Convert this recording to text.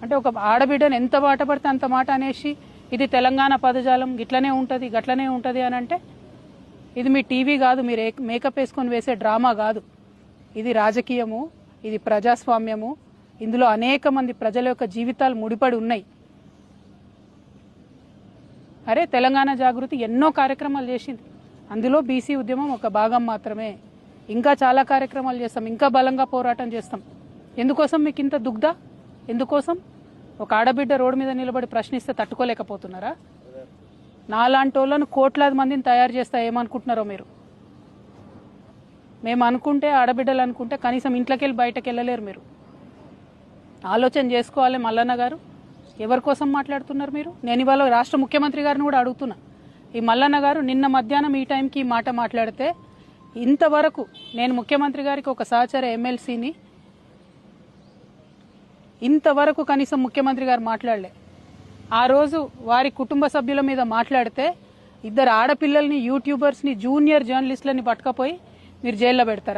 అంటే ఒక ఆడబిడ్డను ఎంత మాట పడితే అంత మాట అనేసి ఇది తెలంగాణ పదజాలం గిట్లనే ఉంటుంది గట్లనే ఉంటుంది అని అంటే ఇది మీ టీవీ కాదు, మీరు మేకప్ వేసుకొని వేసే డ్రామా కాదు. ఇది రాజకీయము, ఇది ప్రజాస్వామ్యము. ఇందులో అనేక మంది ప్రజల యొక్క జీవితాలు ముడిపడి ఉన్నాయి. అరే తెలంగాణ జాగృతి ఎన్నో కార్యక్రమాలు చేసింది, అందులో బీసీ ఉద్యమం ఒక భాగం మాత్రమే. ఇంకా చాలా కార్యక్రమాలు చేస్తాం, ఇంకా బలంగా పోరాటం చేస్తాం. ఎందుకోసం మీకు ఇంత దుగ్ధ? ఎందుకోసం? ఒక ఆడబిడ్డ రోడ్డు మీద నిలబడి ప్రశ్నిస్తే తట్టుకోలేకపోతున్నారా? నాలాంటి వాళ్ళను కోట్లాది మందిని తయారు చేస్తా ఏమనుకుంటున్నారో మీరు? మేము అనుకుంటే, ఆడబిడ్డలు అనుకుంటే కనీసం ఇంట్లోకి వెళ్ళి బయటకు వెళ్ళలేరు. మీరు ఆలోచన చేసుకోవాలి. మల్లన్న గారు ఎవరి కోసం మాట్లాడుతున్నారు మీరు? నేను ఇవాళ రాష్ట్ర ముఖ్యమంత్రి గారిని కూడా అడుగుతున్నా. ఈ మల్లన్న గారు నిన్న మధ్యాహ్నం ఈ టైంకి ఈ మాట మాట్లాడితే ఇంతవరకు నేను ముఖ్యమంత్రి గారికి ఒక సహచర ఎమ్మెల్సీని ఇంతవరకు కనీసం ముఖ్యమంత్రి గారు మాట్లాడలే. ఆ రోజు వారి కుటుంబ సభ్యుల మీద మాట్లాడితే 2 ఆడపిల్లల్ని, యూట్యూబర్స్ని, జూనియర్ జర్నలిస్టులని పట్టుకపోయి మీరు జైల్లో పెడతారా?